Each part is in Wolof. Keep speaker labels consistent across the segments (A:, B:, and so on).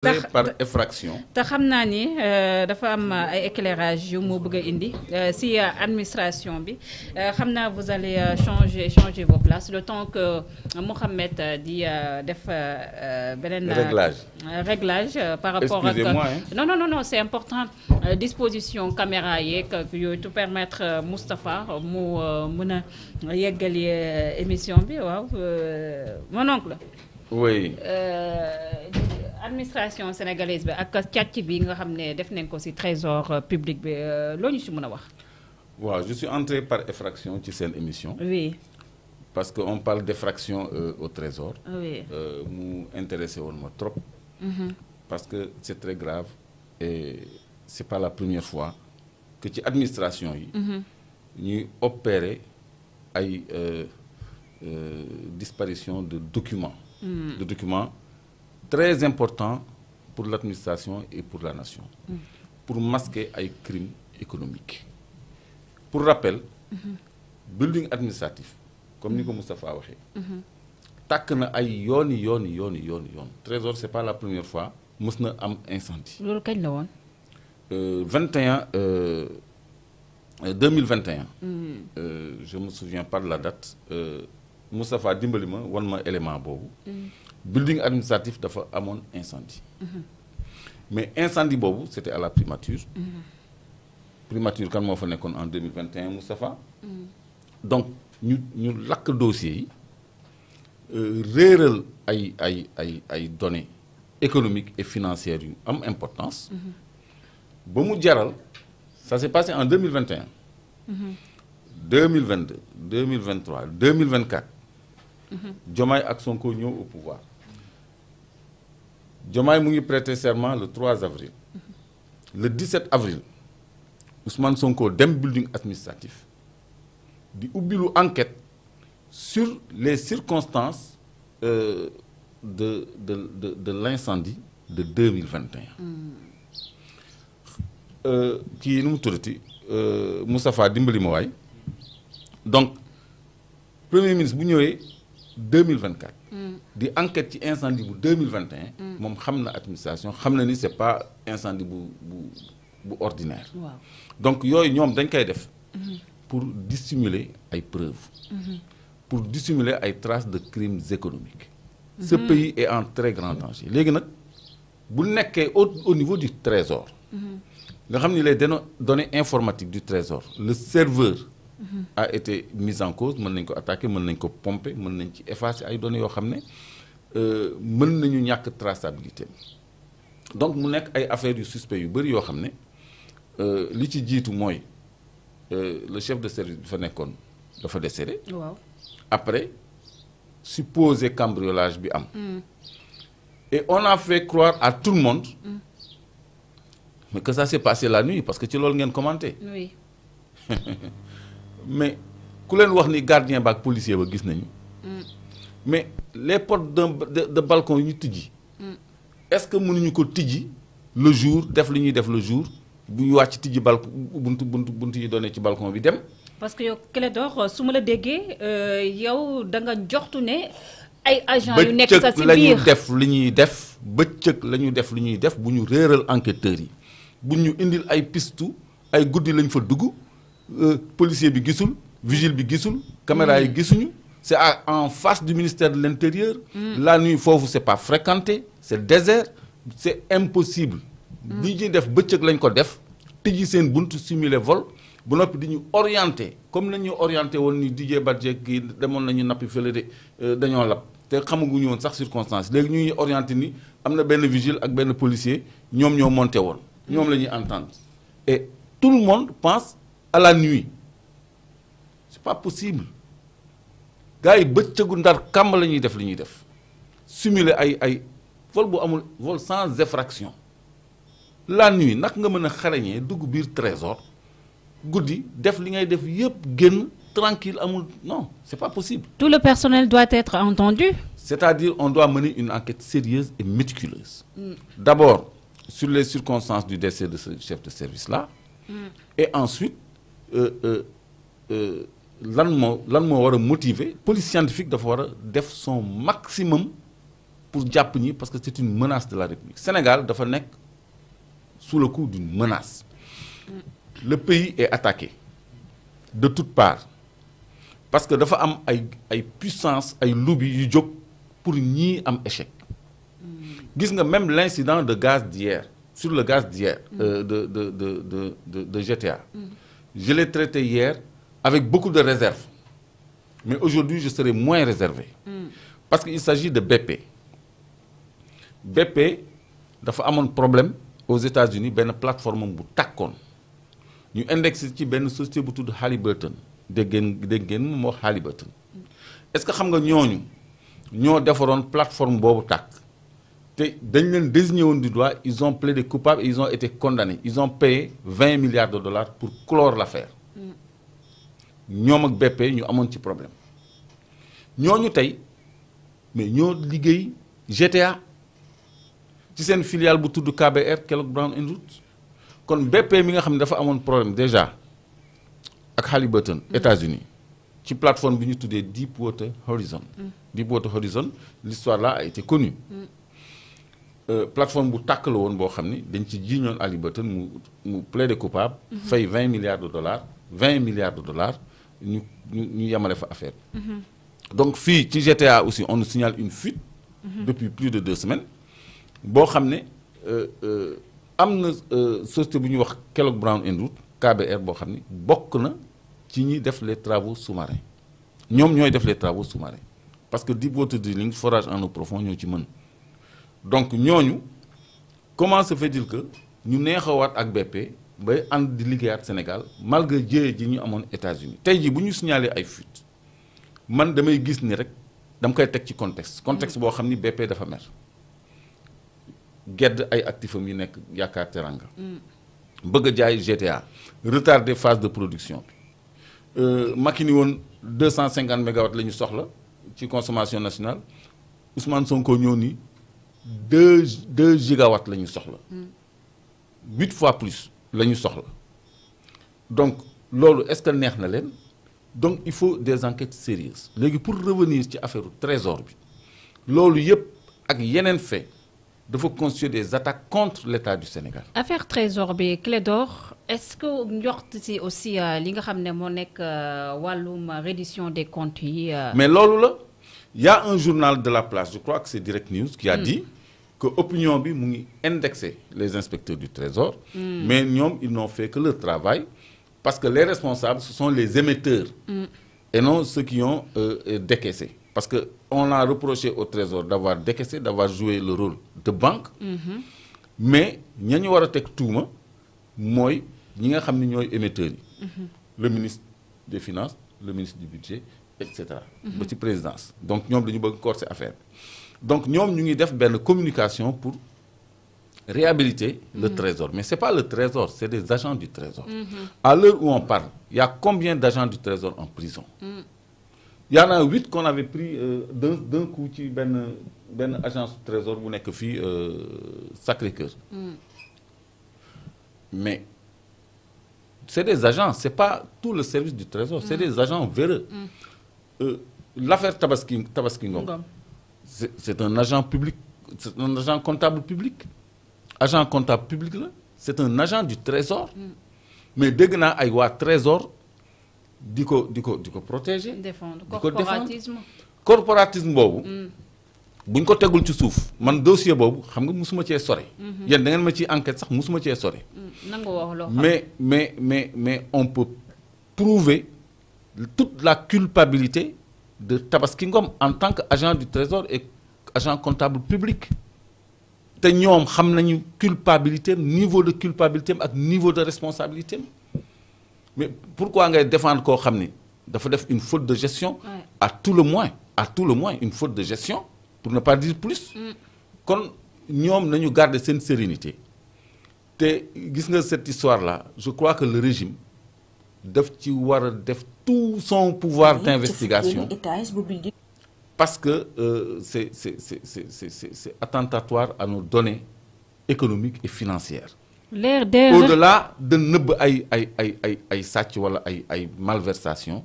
A: par effraction.
B: te xam naa ni dafa am ay éclairage yu mu bëgg a indi si administration bi xam naa vous allez changer vos places le temps que Mohamed di def beneen réglage par rapport ak non c'est important disposition caméra yeeg yooyu tout permettre Moustapha mu mën a yeggali émission bi waaw mon oncle.
A: Oui.
B: Administration sénégalaise bi ak càcc bi nga xam ne def nañ ko ci trésor public bi loo ñu ci mën a wax.
A: waaw je suis entré par effraction ci seen émission.
B: Oui.
A: parce que on parle d'effraction au trésor.
B: Oui.
A: mu intéressé woon ma trop. parce que c'est très grave et c'est pas la première fois que ci administration yi. ñuy opérer ay disparition de documents. De documents très importants pour l'administration et pour la nation. Pour masquer ay crimes économiques. Pour rappel, building administratif comme ni ko Moustapha waxee. tàkk na ay yoon. Trésor c'est pas la première fois mës na am incendie.
B: loolu kañ la woon.
A: 2021. Je me souviens pas de la date. Moustapha dimbali ma wan ma élément boobu. building administratif dafa amoon incendie. mais incendie boobu c'était à la primature. primature kan moo fa nekkoon en 2021 Moustapha. donc ñu lakk dossiers yi réeral ay données économiques et financières yu am importance. ba mu jaral ça s'est passé en 2021. 2022 2023 2024. Diomaye ak Sonko ñëw au pouvoir. Diomaye mu ngi prêter serment le 3 avril. Le 17 avril Ousmane Sonko dem building administratif di ubbilu enquête sur les circonstances de l'incendie de 2021. kii nu mu tuddati Moustapha dimbali ma waay donc premier ministre bu ñëwee 2024. di enquête ci incendie bu 2021. moom xam na administration xam na ni c'est pas incendie bu ordinaire.
B: Wow.
A: donc yooyu ñoom dañ koy def. pour dissimuler ay preuves. pour dissimuler ay traces de crimes économiques. ce pays est en très grand danger léegi nag bu nekkee au niveau du trésor. nga xam ni les données informatiques du trésor le serveur. a été mis en cause mën nañ ko attaquer mën nañ ko pomper mën nañ ci effacer ay données yoo xam ne mën nañu ñàkk traçabilité donc mu nekk ay affaires yu suspect yu bëri yoo xam ne li ci jiitu mooy le chef de service bi fa nekkoon dafa décédé.
B: Waaw.
A: après supposé cambriolage bi am. et on a fait croire à tout le monde. mais que ça s'est passé la nuit parce que ci loolu ngeen commenté.
B: Oui.
A: mais ku leen wax ni gardien ba ak policier ba gis nañu. mais les portes de balcon yu ñu tijji. est-ce que mënuñu ko tijji le jour def li ñuy def le jour bu ñu wàcc tijji buntu yi doonee ci balcon bi dem.
B: parce que yow Clédor su ma la déggee yow da nga joxtu ne ay agents yu nekk sa ci biir
A: bëccëg la ñu def li ñuy def bu ñu réeral enquêteurs yi bu ñu indil ay pistu ay guddi lañ fa dugg. policier bi gisul vigile bi gisul caméra yi gisuñu c'est en face du ministère de l'Intérieur. la nuit foofu c'est pas fréquenté c'est désert c'est impossible. li ñuy def bëccëg lañ ko def tijji seen buntu simuler vol bu noppi di ñu orienté comme nañu orienté woon ni Didier Badji kii demoon nañu nappi fële de dañoo lab te xamaguñu woon sax circonstance léegi ñu ñuy orienté ni am na benn vigile ak benn policier ñoom ñoo monté woon. ñoom la ñuy entendre et tout le monde pense. à la nuit c'est pas possible gars yi bëccëgu ndar kàmb la ñuy def li ñuy def simuler ay vol bu amul vol sans effraction la nuit nag nga mën a xarañee dugg biir trésor guddi def li ngay def yëpp génn tranquille amul non c'est pas possible.
B: tout le personnel doit être entendu.
A: c'est-à-dire on doit mener une enquête sérieuse et méticuleuse. D'abord sur les circonstances du décès de ce chef de service là. Et ensuite lan moo war a motiver police scientifique dafa war a def son maximum pour jàpp ñi parce que c'est une menace de la République. Sénégal dafa nekk sous le coup d'une menace. Le pays est attaqué de toutes parts parce que dafa am ay puissance ay lobby yu jóg pour ñii am échec. Gis nga même l'incident de gaz d'hier sur le gaz d'hier de GTA. Je l'ai traité hier avec beaucoup de réserve. Mais aujourd'hui, je serai moins réservé. Parce qu'il s'agit de BP. BP dafa amoon problème aux États-Unis benn plateforme bu tàkkoon ñu indexé ci benn société bu tudd Halliburton dégg ngeen mu wax Halliburton. Est-ce que xam nga ñooñu ñoo defaroon plateforme boobu tàkk te dañ leen désigné woon du doigt ils ont plaidé coupable et ils ont été condamnés ils ont payé 20 milliards de dollars pour clore l'affaire. ñoom ak BP ñu amoon ci problème ñooñu tey mais ñoo liggéey GTA ci seen filiale bu tudd KBR Kellogg Brown and Root kon BP mi nga xam ne dafa amoon problème déjà ak Halliburton États-Unis ci plateforme bi ñu tuddee Deepwater Horizon. Deepwater Horizon l'histoire là a été connue. Plateforme bu tàkk la woon boo xam ni dañ ci jiiñoon Halliburton mu plaidé coupable. fay 20 milliards de dollars 20 milliards de dollars ñu yemale fa affaire donc fii ci GTA aussi on nous signale une fuite. Depuis plus de 2 semaines. boo xam ne am na société bu ñuy wax Kellogg Brown and Root KBR boo xam ni bokk na ci ñi def les travaux sous-marins ñoom ñooy def les travaux sous-marins parce que deepwater drilling forage en eau profonde ñoo ci mën donc ñooñu comment se fait-il que ñu neexawaat ak BP bay ànd di liggéeyaat Sénégal malgré jéye ji ñu amoon États-Unis tey jii bu ñu signalé ay fuite man damay gis ni rek dama koy teg ci contexte boo xam ni BP dafa mer gedd ay actifam yi nekk yaakaar teranga bëgg a jaay GTA retardé phase de production bi Macky ni woon 250 mégawatts la ñu soxla ci consommation nationale Ousmane Sonko ñëw ni 2 gigawatts la ñu soxla 8 fois plus la ñu soxla donc loolu est-ce que neex na leen donc il faut des enquêtes sérieuses léegi pour revenir ci affaire trésor bi loolu yëpp ak yeneen fait dafa constituer des attaques contre l'État du Sénégal.
B: Affaire trésor bi Clédor est-ce que njort si aussi li nga xam ne moo nekk wàllum reddition des comptes yi.
A: mais loolu la y a un journal de la place je crois que c'est Direct News qui a dit que opinion bi mu ngi indexer les inspecteurs du Trésor. mais ñoom ils n'ont fait que leur travail parce que les responsables ce sont les émetteurs. et non ceux qui ont décaissé. Parce qu'on a reproché au Trésor d'avoir décaissé, d'avoir joué le rôle de banque. Mais ña ñu war a teg tuuma mooy ñi nga xam ne ñooy émetteurs yi. Le ministre des Finances, le ministre du Budget, etc. ba ci présidence donc ñoom dañu bëgg corser affaire bi donc ñoom ñu ngi def benn communication pour réhabiliter le Trésor. Mais c'est pas le Trésor, c'est des agents du Trésor. À l'heure où on parle, il y a combien d'agents du Trésor en prison? Il y en a 8 qu'on avait pris d'un coup ci benn agence Trésor bu nekk fii Sacré-Cœur. Mais c'est des agents, c'est pas tout le service du Trésor, c'est des agents véreux. L'affaire Tabaski Ngom, c'est un agent public, c'est un agent comptable public. Agent comptable public là, c'est un agent du Trésor. Mais dégg naa ay waa Trésor di ko protéger.
B: défendre
A: corporatisme boobu. buñ ko tegul ci suuf man dossier boobu xam nga musuma cee sore. yéen da ngeen ma ciy enquête sax musuma cee sore.
B: nangu wax loo xam
A: mais on peut prouver toute la culpabilité de Tabaski Ngom en tant qu'agent du Trésor et agent comptable public. te ñoom xam nañu culpabilité niveau de culpabilité ak niveau de responsabilité mais pourquoi ngay défendre koo xam ni dafa def une faute de gestion. à tout le moins une faute de gestion pour ne pas dire plus. kon ñoom nañu garder seen sérénité te gis nga cette histoire là je crois que le régime daf ci war a def tout son pouvoir d'investigation. Parce que c'est attentatoire à nos données économiques et financières. Au-delà de nëbb ay sàcc wala ay malversation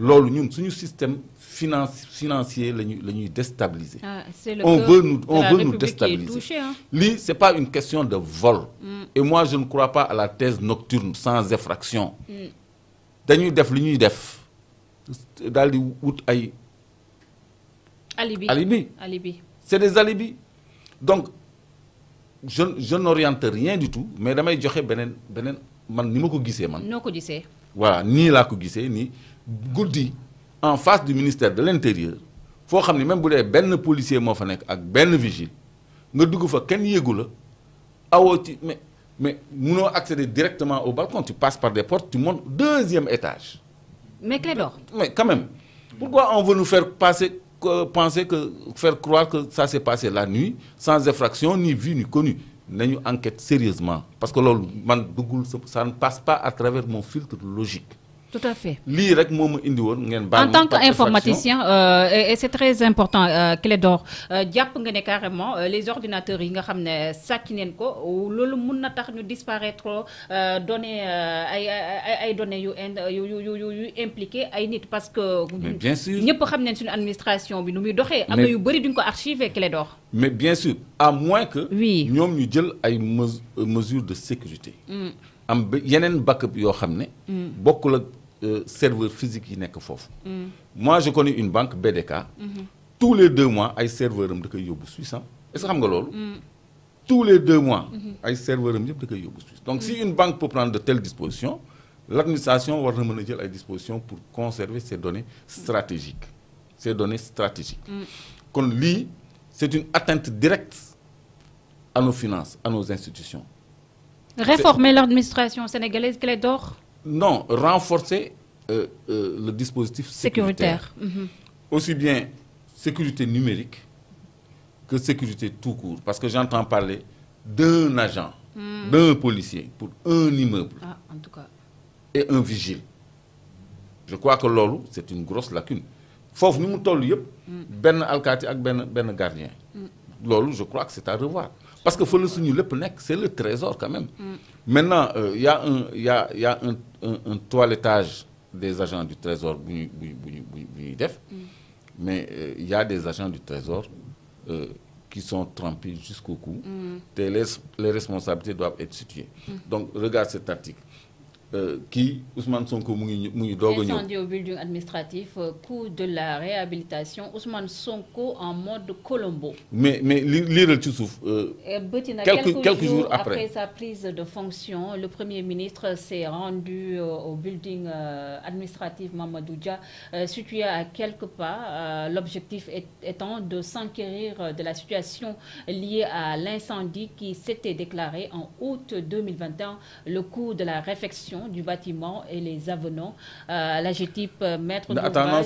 A: loolu ñun suñu système financier la ñuy déstabiliser.
B: C'est le
A: on
B: cœur
A: veut
B: de
A: nous
B: la
A: déstabiliser.
B: République qui est touché, hein.
A: Lii c'est pas une question de vol. Et moi je ne crois pas à la thèse nocturne sans effraction. dañuy def li ñuy def daal di wut ay alibi. C'est des alibis. Donc je n'oriente rien du tout mais damay joxe beneen man ni ma ko gisee man.
B: noo ko gisee.
A: voilà nii laa ko gisee nii guddi en face du ministère de l'Intérieur foo xam ne même bu dee benn policier moo fa nekk ak benn vigile nga dugg fa kenn yéegu la awoo ci mais munoo accéder directement au balcon tu passes par des portes tu montes 2e étage.
B: mais Clédor.
A: mais quand même pourquoi on veut nous faire faire croire que ça s'est passé la nuit sans effraction ni vu ni connu nañu enquête sérieusement parce que loolu man duggul ça ne passe pas à travers mon filtre logique.
B: Tout à fait.
A: lii rek moo ma indi woon ngeen baal
B: en tant qu'informaticien et c'est très important Clédor jàpp nga ne carrément les ordinateurs yi nga xam ne sàcc neen ko loolu mun na tax ñu disparaître données ay données yu impliqué ay nit parce que.
A: mais bien sûr
B: ñëpp xam nañ suñu administration bi nu muy doxee. am na yu bëri duñ ko archiver Clédor.
A: mais bien sûr à moins que.
B: oui
A: ñoom ñu jël ay mesures de sécurité. am yeneen backup yoo xam ne. bokkul ak serveur physique yi nekk foofu. moi je connais une banque BDK. tous les 2 mois ay serveur am da koy yóbbu Suisse est-ce que xam nga loolu. tous les 2 mois. ay serveur am yëpp da koy yóbbu Suisse donc si une banque peut prendre de telles dispositions l'administration war na mën a jël ay dispositions pour conserver ces données stratégiques kon lii c'est une atteinte directe à nos finances à nos institutions.
B: Réformer l'administration sénégalaise Clédor.
A: Non, renforcer le dispositif sécuritaire. Aussi bien sécurité numérique que sécurité tout court. Parce que j'entends parler d'un agent, d'un policier pour un immeuble.
B: En tout cas.
A: Et un vigile. Je crois que loolu c'est une grosse lacune. Foofu ni mu toll yëpp benn alkaati ak benn gardien. Loolu je crois que c'est à revoir. Parce que fële suñu lépp nekk c'est le trésor quand même. Maintenant il y a un toilettage des agents du trésor bu ñuy def. Mais il y a des agents du trésor qui sont trempés jusqu'au cou. Et les responsabilités doivent être situées. Donc regarde cet article. Kii Ousmane Sonko mu ngi doog a ñëw.
B: Incendie au building administratif, coût de la réhabilitation, Ousmane Sonko en mode Colombo.
A: Mais liiral ci suuf. quelques jours après
B: sa prise de fonction, le Premier ministre s'est rendu au building administratif Mamadou Dia, situé à quelques pas. L'objectif étant de s'enquérir de la situation liée à l'incendie qui s'était déclaré en août 2021. Le coût de la réfection du bâtiment et les avenants. L'AGETIP, maître d'ouvrage...
A: Attends, non,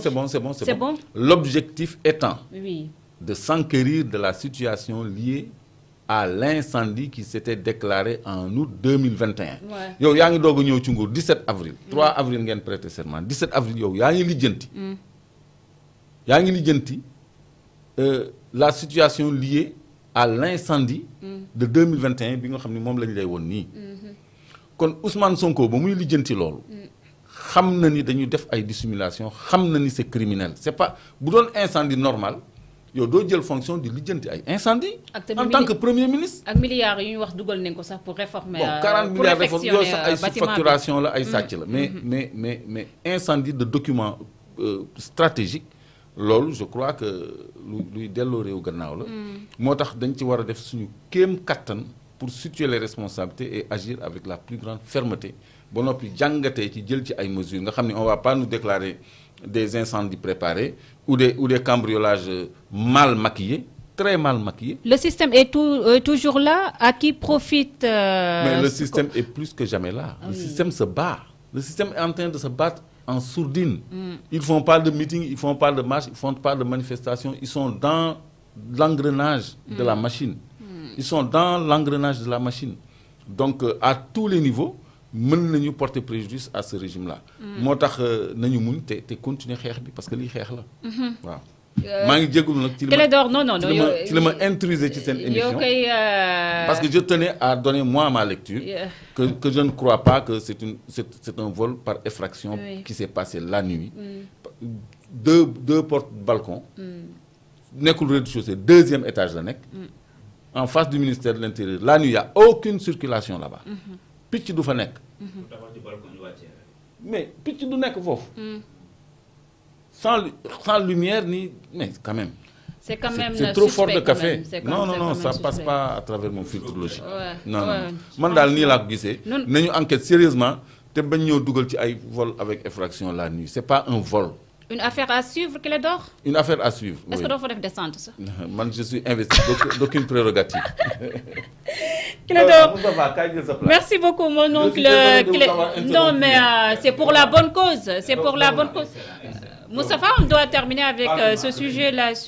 A: c'est bon. L'objectif étant de s'enquérir de la situation liée à l'incendie qui s'était déclaré en août 2021. Yow yaa ngi doog a ñëw ci nguur 17 avril. 3 avril ngeen prêter serment 17 avril yow yaa ngi lijjanti. La situation liée à l'incendie de 2021 bi nga xam ne moom lañ lay woon nii. kon Ousmane Sonko ba muy lijjanti loolu xam na ni dañu def ay dissimulation xam na ni c'est criminel c'est pas bu doon incendie normal yow doo jël fonction di lijjanti ay incendie en tant que premier ministre.
B: ak milliards yu ñu wax dugal nañ ko sax pour réformer.
A: bon 40 milliards réforme yooyu sax ay surfacturation la ay sàcc la. mais incendie de documents stratégiques loolu je crois que luy delloo réew gannaaw la. moo tax dañ ci war a def suñu kéem kattan. Pour situer les responsabilités et agir avec la plus grande fermeté ba noppi jàngatee ci jël ci ay mesures nga xam ne on va pas nous déclarer des incendies préparés ou des cambriolages mal maquillés très mal maquillés.
B: Le système est toujours là. À qui profite
A: mais le système est plus que jamais là. Le système se bat. Le système est en train de se battre en sourdine. Ils font pas de meeting, ils font pas de marche, ils font pas de manifestation. Ils sont dans l'engrenage de la machine. Ils sont dans l'engrenage de la machine. Donc, à tous les niveaux, mën nañu porter préjudice à ce régime-là. moo tax nañu mun te continuer xeex bi parce que lii xeex la. waaw. maa ngi jégalu nag. ci la ma intrusé ci seen émission. parce que je tenais à donner moi ma lecture. que je ne crois pas que c'est un vol par effraction qui s'est passé la nuit. deux portes balcon. Nekkul rez-de-chaussée, deuxième étage la nekk. En face du ministère de l'Intérieur. La nuit, il n'y a aucune circulation là-bas. Picc du fa nekk. Mais picc du nekk foofu. Sans lumière ni mais quand même.
B: C'est quand même
A: c'est trop fort de café.
B: Non,
A: non, ça passe pas à travers mon filtre logique. Non.
B: Ouais.
A: Man daal nii laa ko gisee. Nañu enquête sérieusement te bañ ñëw dugal ci ay vol avec effraction la nuit. C'est pas un vol.
B: Une affaire à suivre, Clédor?
A: Une affaire à suivre.
B: Est-ce
A: oui.
B: que faut faire descente ça?
A: Man je suis investi d'aucune prérogative.
B: Clédor,
A: Voilà,
B: merci beaucoup mon oncle. Non mais c'est pour la bonne cause. C'est pour la bonne cause. Moustapha, on doit terminer avec ce sujet-là.